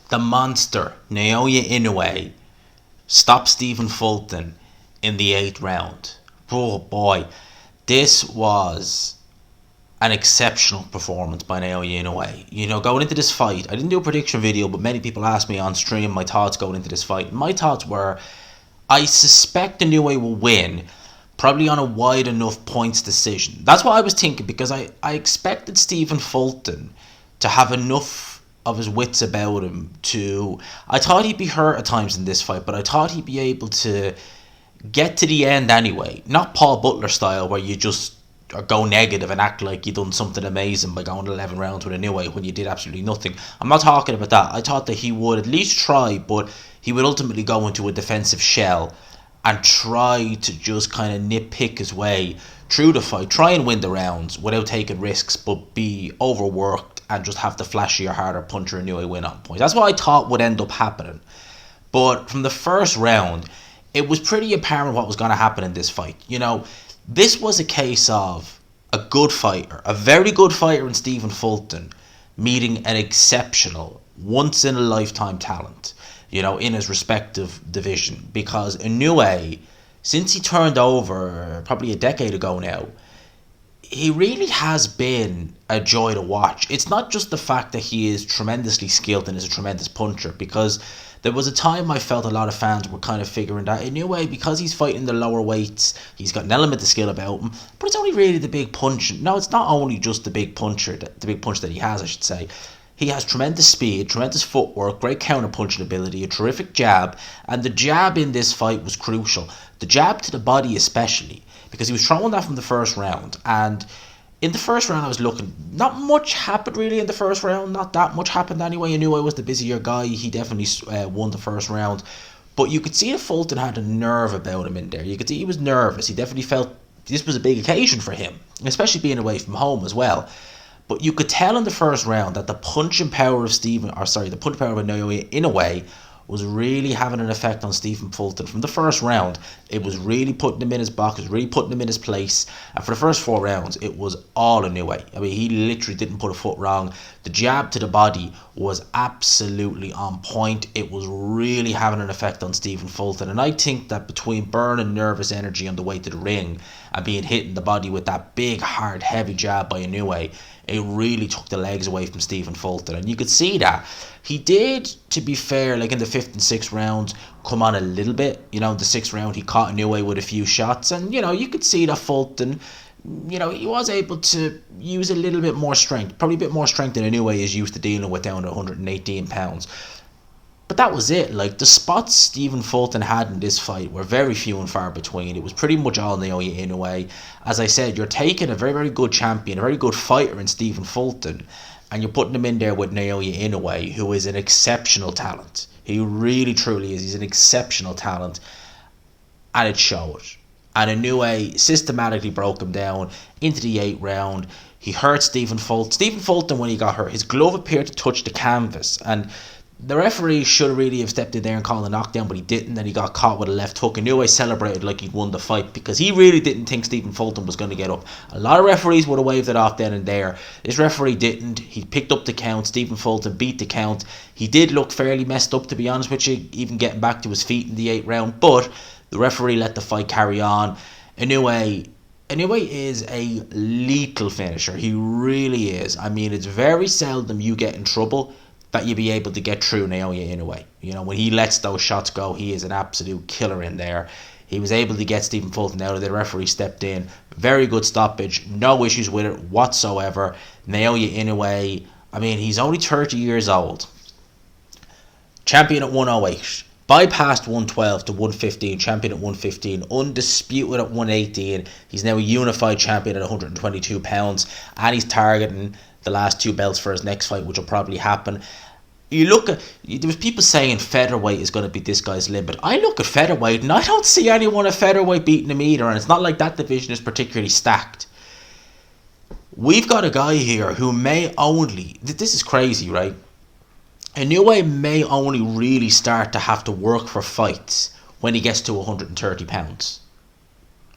the monster, Naoya Inoue, stopped Stephen Fulton in the 8th round. Oh boy, this was an exceptional performance by Naoya Inoue. Going into this fight, I didn't do a prediction video, but many people asked me on stream my thoughts going into this fight. My thoughts were, I suspect Inoue will win, probably on a wide enough points decision. That's what I was thinking, because I expected Stephen Fulton to have enough of his wits about him to... I thought he'd be hurt at times in this fight, but I thought he'd be able to get to the end anyway. Not Paul Butler style, where you just go negative and act like you done something amazing by going 11 rounds with Inoue when you did absolutely nothing. I'm not talking about that. I thought that he would at least try, but he would ultimately go into a defensive shell and try to just kind of nitpick his way through the fight, try and win the rounds without taking risks, but be overworked and just have the flashier, harder puncher Inoue win on points. That's what I thought would end up happening. But from the first round, it was pretty apparent what was going to happen in this fight. This was a case of a good fighter, a very good fighter in Stephen Fulton, meeting an exceptional, once-in-a-lifetime talent, in his respective division. Because Inoue, since he turned over probably a decade ago now, he really has been a joy to watch. It's not just the fact that he is tremendously skilled and is a tremendous puncher, because there was a time I felt a lot of fans were kind of figuring that Inoue, because he's fighting the lower weights, he's got an element of skill about him, but it's only really the big punch. No, it's not only just the big punch that he has, I should say. He has tremendous speed, tremendous footwork, great counter-punching ability, a terrific jab, and the jab in this fight was crucial. The jab to the body especially, because he was throwing that from the first round, and in the first round I was looking, not much happened really in the first round, not that much happened anyway. I knew I was the busier guy, he definitely won the first round, but you could see that Fulton had a nerve about him in there. You could see he was nervous, he definitely felt this was a big occasion for him, especially being away from home as well. But you could tell in the first round that the punching power of Naoya Inoue was really having an effect on Stephen Fulton. From the first round, it was really putting him in his box, it was really putting him in his place. And for the first 4 rounds, it was all Inoue. I mean, he literally didn't put a foot wrong. The jab to the body was absolutely on point. It was really having an effect on Stephen Fulton. And I think that between burning nervous energy on the way to the ring and being hit in the body with that big, hard, heavy jab by Inoue, it really took the legs away from Stephen Fulton. And you could see that. He did, to be fair, like in the 5th and 6th rounds, come on a little bit. The 6th round, he caught Inoue with a few shots. And, you could see that Fulton, he was able to use a little bit more strength. Probably a bit more strength than Inoue is used to dealing with down to 118 pounds. But that was it. Like, the spots Stephen Fulton had in this fight were very few and far between. It was pretty much all Naoya Inoue. As I said, you're taking a very, very good champion, a very good fighter in Stephen Fulton, and you're putting him in there with Naoya Inoue, who is an exceptional talent. He really, truly is. He's an exceptional talent, and it showed. And Inoue systematically broke him down into the 8th round. He hurt Stephen Fulton. Stephen Fulton, when he got hurt, his glove appeared to touch the canvas, and the referee should really have stepped in there and called a knockdown, but he didn't, and he got caught with a left hook. And Inoue celebrated like he'd won the fight, because he really didn't think Stephen Fulton was going to get up. A lot of referees would have waved it off then and there. This referee didn't. He picked up the count. Stephen Fulton beat the count. He did look fairly messed up, to be honest with you, even getting back to his feet in the 8th round, but the referee let the fight carry on. Inoue is a lethal finisher. He really is. I mean, it's very seldom you get in trouble that you'll be able to get through Naoya Inoue. When he lets those shots go, he is an absolute killer in there. He was able to get Stephen Fulton out of there. The referee stepped in. Very good stoppage. No issues with it whatsoever. Naoya Inoue, I mean, he's only 30 years old. Champion at 108. Bypassed 112 to 115, champion at 115, undisputed at 118. He's now a unified champion at 122 pounds, and he's targeting the last 2 belts for his next fight, which will probably happen. You look at, there was people saying featherweight is going to be this guy's limit. I look at featherweight and I don't see anyone at featherweight beating him either, and it's not like that division is particularly stacked. We've got a guy here who may only, this is crazy, right? Inoue may only really start to have to work for fights when he gets to 130 pounds.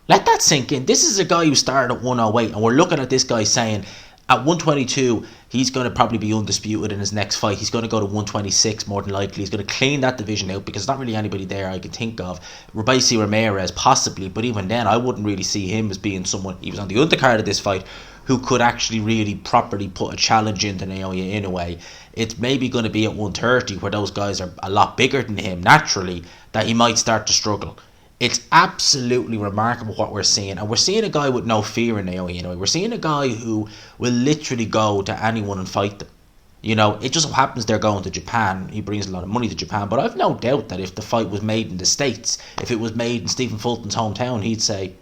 Let that sink in. This is a guy who started at 108, and we're looking at this guy saying, At 122, he's going to probably be undisputed in his next fight. He's going to go to 126 more than likely. He's going to clean that division out because there's not really anybody there I can think of. Robeisy Ramirez, possibly, but even then, I wouldn't really see him as being someone, he was on the undercard of this fight, who could actually really properly put a challenge into Naoya Inoue. It's maybe going to be at 130, where those guys are a lot bigger than him, naturally, that he might start to struggle. It's absolutely remarkable what we're seeing. And we're seeing a guy with no fear in Naoya Inoue. We're seeing a guy who will literally go to anyone and fight them. You know, it just so happens they're going to Japan. He brings a lot of money to Japan. But I've no doubt that if the fight was made in the States, if it was made in Stephen Fulton's hometown, he'd say,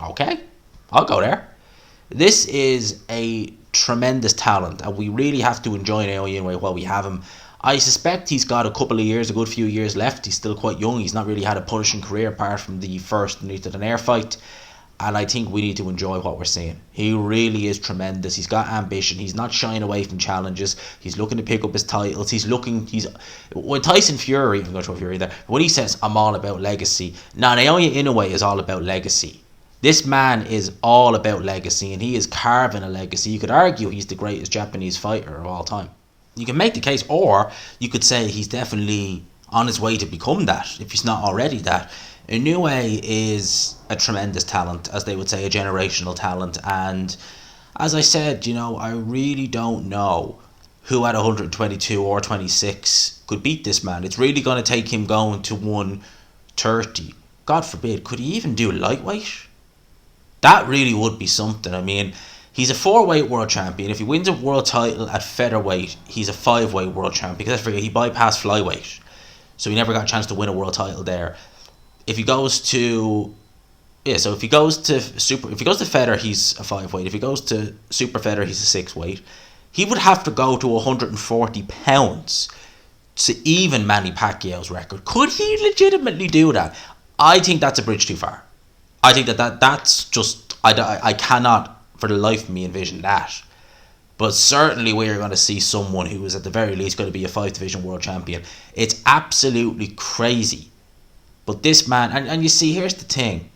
okay, I'll go there. This is a tremendous talent, and we really have to enjoy Naoya Inoue while we have him. I suspect he's got a couple of years, a good few years left. He's still quite young. He's not really had a punishing career apart from the first Nita Donaire fight. And I think we need to enjoy what we're seeing. He really is tremendous. He's got ambition. He's not shying away from challenges. He's looking to pick up his titles. When Tyson Fury, I'm going to throw Fury there, when he says, I'm all about legacy. Now, Naoya Inoue is all about legacy. This man is all about legacy, and he is carving a legacy. You could argue he's the greatest Japanese fighter of all time. You can make the case, or you could say he's definitely on his way to become that, if he's not already that. Inoue is a tremendous talent, as they would say, a generational talent. And as I said, you know, I really don't know who at 122 or 26 could beat this man. It's really going to take him going to 130. God forbid, could he even do lightweight? That really would be something. I mean, he's a 4-weight world champion. If he wins a world title at featherweight, he's a 5-weight world champion. Because I forget, he bypassed flyweight, so he never got a chance to win a world title there. If he goes to if he goes to feather, he's a 5-weight. If he goes to super feather, he's a 6-weight. He would have to go to 140 pounds to even Manny Pacquiao's record. Could he legitimately do that? I think that's a bridge too far. I think that's just, I cannot for the life of me envision that. But certainly we're going to see someone who is at the very least going to be a 5-division world champion. It's absolutely crazy. But this man, and you see, here's the thing.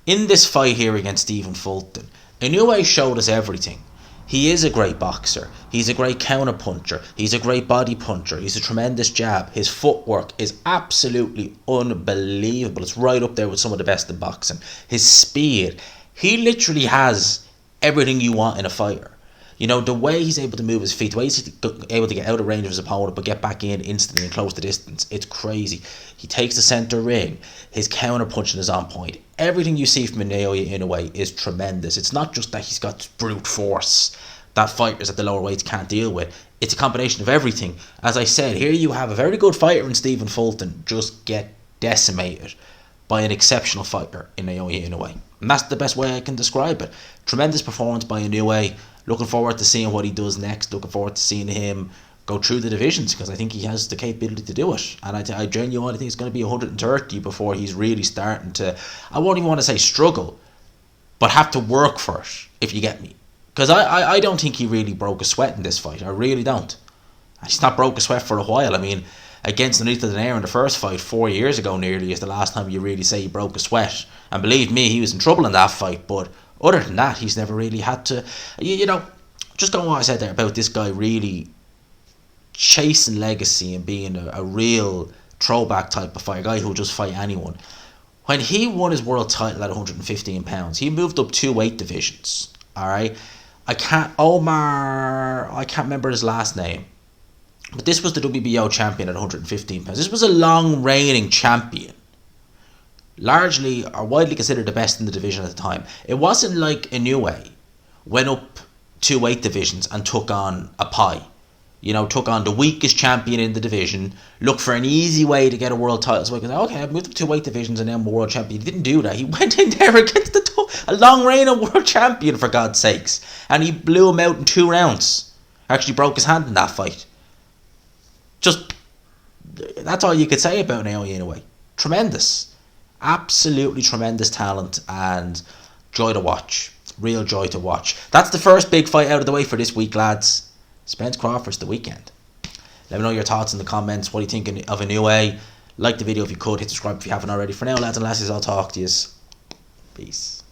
In this fight here against Stephen Fulton, Inoue showed us everything. He is a great boxer. He's a great counter-puncher. He's a great body puncher. He's a tremendous jab. His footwork is absolutely unbelievable. It's right up there with some of the best in boxing. His speed. He literally has everything you want in a fighter. You know, the way he's able to move his feet, the way he's able to get out of range of his opponent but get back in instantly and close the distance, it's crazy. He takes the centre ring. His counter-punching is on point. Everything you see from Naoya Inoue is tremendous. It's not just that he's got brute force that fighters at the lower weights can't deal with. It's a combination of everything. As I said, here you have a very good fighter in Stephen Fulton just get decimated by an exceptional fighter in Naoya Inoue. And that's the best way I can describe it. Tremendous performance by Inoue. Looking forward to seeing what he does next. Looking forward to seeing him go through the divisions, because I think he has the capability to do it. And I genuinely think it's going to be 130 before he's really starting to, I won't even want to say struggle, but have to work for it, if you get me. Because I don't think he really broke a sweat in this fight. I really don't. He's not broke a sweat for a while. I mean, against Nita Donaire in the first fight 4 years ago nearly is the last time you really say he broke a sweat. And believe me, he was in trouble in that fight. But other than that, he's never really had to, you know, just going on what I said there about this guy really chasing legacy and being a real throwback type of fighter, a guy who will just fight anyone. When he won his world title at 115 pounds, he moved up 2 weight divisions. All right, I can't remember his last name, but this was the WBO champion at 115 pounds. This was a long reigning champion, largely or widely considered the best in the division at the time. It wasn't like Inoue went up 2 weight divisions and took on a pie. You know, took on the weakest champion in the division, looked for an easy way to get a world title. So I could say, okay, I've moved up 2 weight divisions and now I'm a world champion. He didn't do that. He went in there against a long reigning world champion, for God's sakes. And he blew him out in 2 rounds. Actually broke his hand in that fight. Just, that's all you could say about Naoya Inoue. Tremendous. Absolutely tremendous talent and joy to watch. Real joy to watch. That's the first big fight out of the way for this week, lads. Spence Crawford's the weekend. Let me know your thoughts in the comments. What are you thinking of Inoue? Like the video if you could. Hit subscribe if you haven't already. For now, lads and lasses, I'll talk to you. Peace.